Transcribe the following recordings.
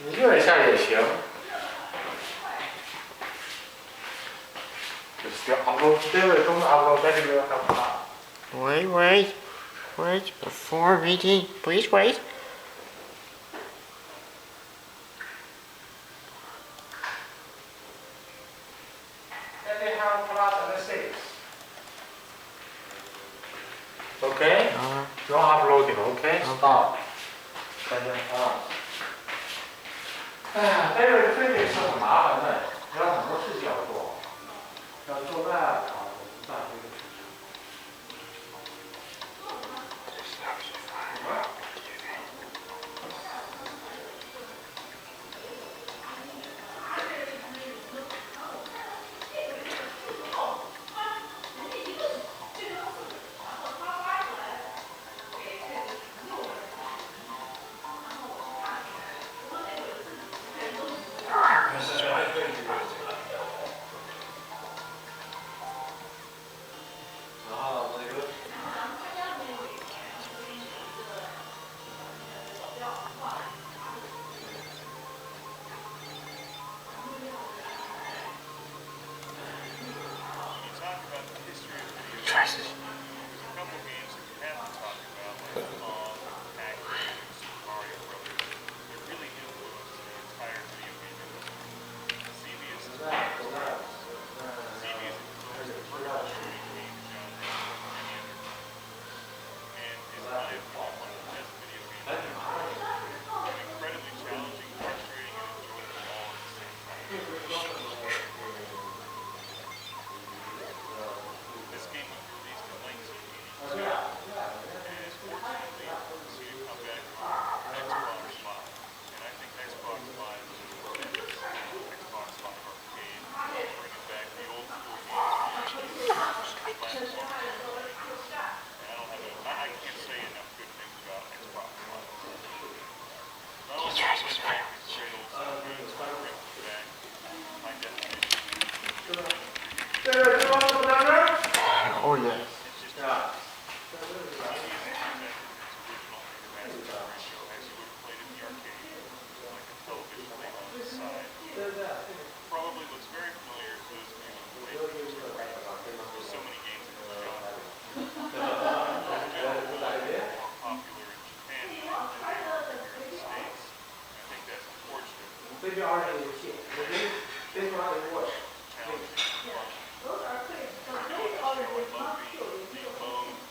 你热一下也行。Just upload there, don't upload that video. Wait, before reading, please wait. And they have plus and 6. Okay? You're uploading, okay? Stop. 再见啊。哎呀，待会非得是很麻烦的，还有很多事情要做，要做那个，一大堆的事情。Oh yeah. Probably looks very familiar to those of you who played There's so many games in this genre. More popular in Japan than they are here in the States. I think that's unfortunate. Challenging.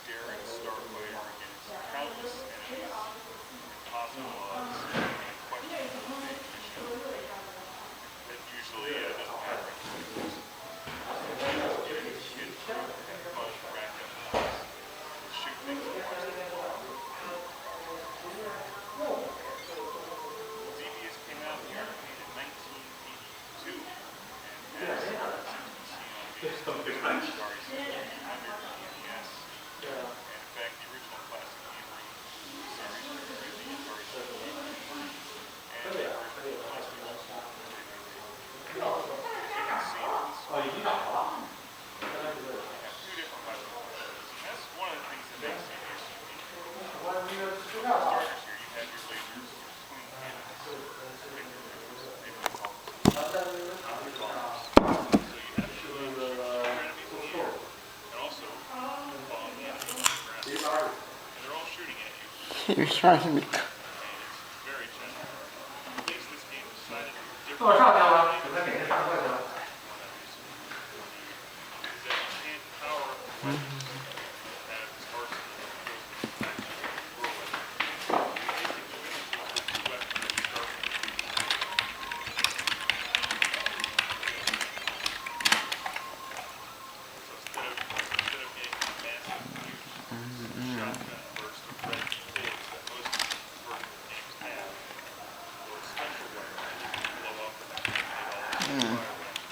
Daring starfighter against countless enemies, impossible odds, and questionable mission that usually doesn't happen. Get through, have fun, rack up points, shoot things and watch them fall. Xevious came out in the arcade in 1982 and has since been seen on games like Atari 1600 and NES. And in fact, the original classic Camry series was the Atari 1600 and the original classic As you can see, we have two different weapon classes. And that's one of the things that makes Xevious unique. For starters here, you have your lasers, your twin cannons, so you have your bombs. So you have to shoot your enemies in the air, and also bomb the enemies on the ground. And they're all shooting at you. You're trying to be. And it's very gentle. It makes this game decidedly different.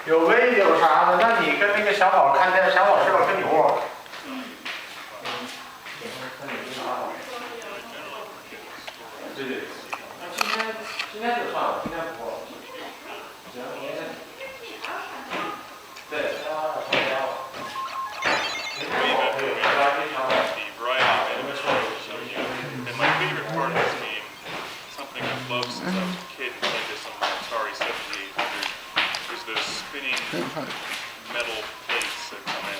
有微有啥的，那你跟那个小宝看电视，小宝是不是跟你握？对对对。那今天就算了，今天不握。行，明天。对，先拉到旁边了。And my favorite part of this game, something I've loved since I was a kid and played this on my Atari 7800, is those spinning metal plates that come in.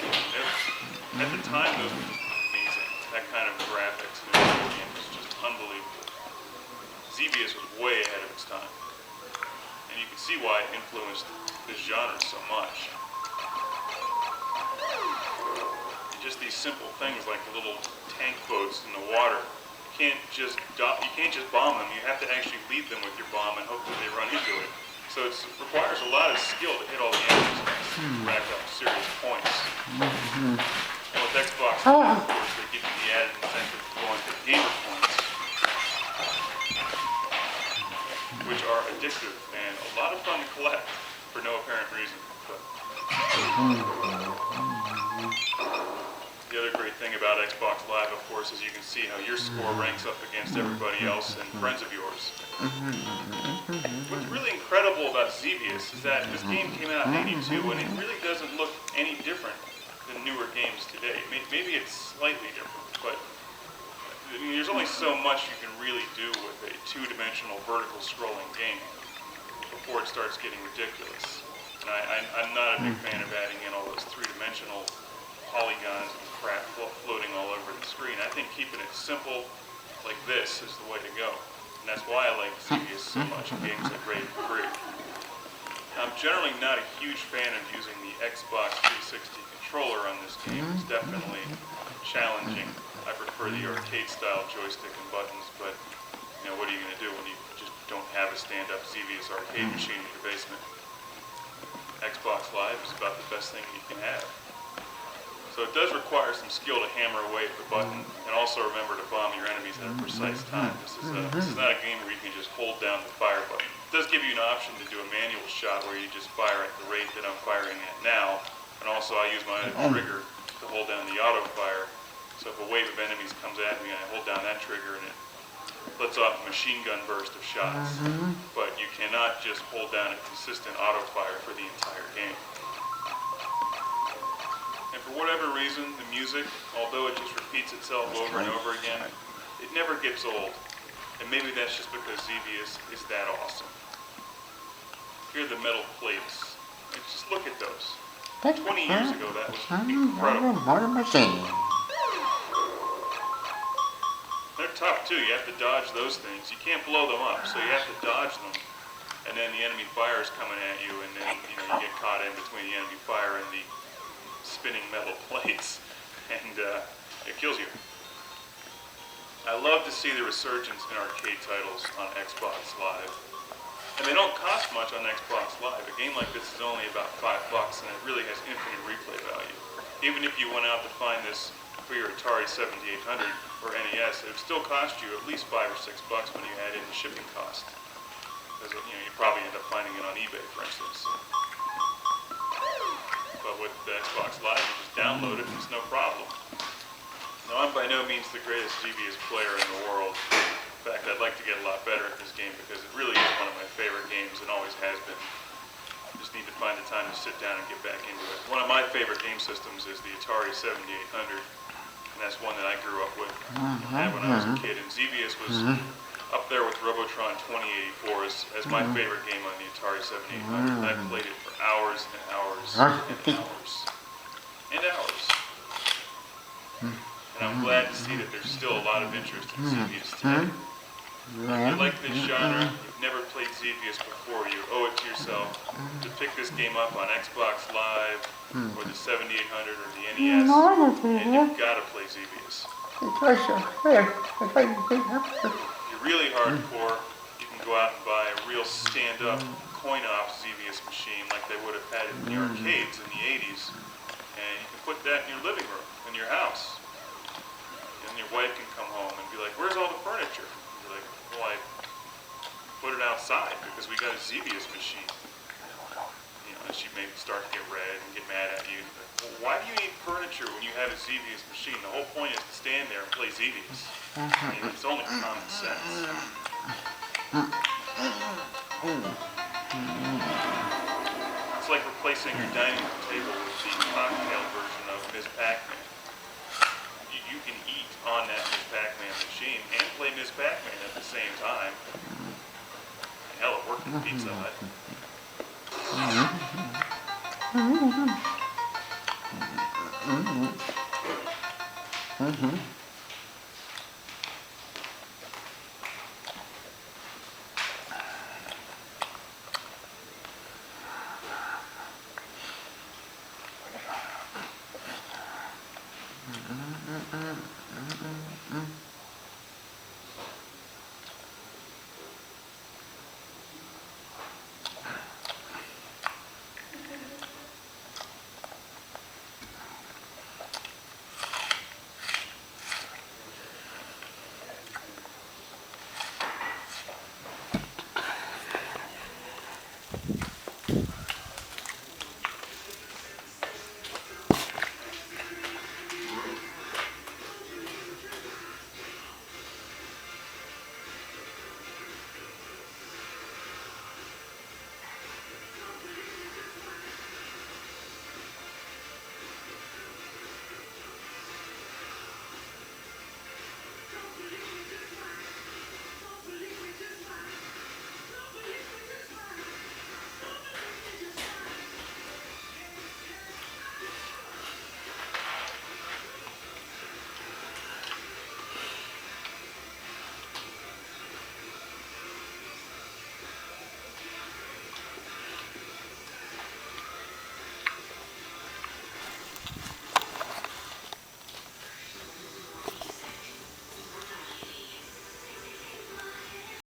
At the time, those were amazing. That kind of graphics in a video game was just unbelievable. Xevious was way ahead of its time. And you can see why it influenced this genre so much. Just these simple things like the little tank boats in the water. You can't just bomb them. You have to actually lead them with your bomb and hope that they run into it. So it requires a lot of skill to hit all the enemies and rack up serious points. And with Xbox, of course, they give you the added incentive of going to gamer points, which are addictive and a lot of fun to collect for no apparent reason. But the other great thing about Xbox Live, of course, is you can see how your score ranks up against everybody else and friends of yours. What's really incredible about Xevious is that this game came out in '82 and it really doesn't look any different than newer games today. Maybe it's slightly different, but I mean, there's only so much you can really do with a two-dimensional vertical scrolling game before it starts getting ridiculous. And I'm not a big fan of adding in all those three-dimensional polygons and crap floating all over the screen. I think keeping it simple like this is the way to go. And that's why I like Xevious so much in games like Raid 3. I'm generally not a huge fan of using the Xbox 360 controller on this game. It's definitely challenging. I prefer the arcade-style joystick and buttons, but you know, what are you going to do when you just don't have a stand-up Xevious arcade machine in your basement? Xbox Live is about the best thing you can have. So it does require some skill to hammer away at the button, and also remember to bomb your enemies at a precise time. This is not a game where you can just hold down the fire button. It does give you an option to do a manual shot where you just fire at the rate that I'm firing at now, and also I use my trigger to hold down the auto fire. So if a wave of enemies comes at me, I hold down that trigger and it lets off a machine gun burst of shots. But you cannot just hold down a consistent auto fire for the entire game. And for whatever reason, the music, although it just repeats itself over and over again, it never gets old. And maybe that's just because Xevious is that awesome. Here are the metal plates. Just look at those. 20 years ago, that was incredible. They're tough too. You have to dodge those things. You can't blow them up, so you have to dodge them. And then the enemy fire is coming at you, and then you get caught in between the enemy fire and the spinning metal plates, and it kills you. I love to see the resurgence in arcade titles on Xbox Live. And they don't cost much on Xbox Live. A game like this is only about $5, and it really has infinite replay value. Even if you went out to find this for your Atari 7800 or NES, it would still cost you at least $5 or $6 when you add in the shipping cost. Because you probably end up finding it on eBay, for instance. But with the Xbox Live, you just download it and it's no problem. Now, I'm by no means the greatest Xevious player in the world. In fact, I'd like to get a lot better at this game because it really is one of my favorite games and always has been. I just need to find the time to sit down and get back into it. One of my favorite game systems is the Atari 7800, and that's one that I grew up with and had when I was a kid. And Xevious was up there with Robotron 2084 as my favorite game on the Atari 7800. I played it for hours and hours and hours and hours. And I'm glad to see that there's still a lot of interest in Xevious today. If you like this genre, you've never played Xevious before, you owe it to yourself to pick this game up on Xbox Live or the 7800 or the NES, and you've got to play Xevious. If you're really hardcore, you can go out and buy a real stand-up coin-op Xevious machine like they would have had in the arcades in the 80s, and you can put that in your living room, in your house. And your wife can come home and be like, "Where's all the furniture?" And you're like, "Well, I put it outside because we got a Xevious machine." then she'd maybe start to get red and get mad at you. Well, why do you need furniture when you have a Xevious machine? The whole point is to stand there and play Xevious. I mean, it's only common sense. It's like replacing your dining room table with the cocktail version of Ms. Pac-Man. You can eat on that Ms. Pac-Man machine and play Ms. Pac-Man at the same time. Hell, it worked at Pizza Hut. Mm-hmm.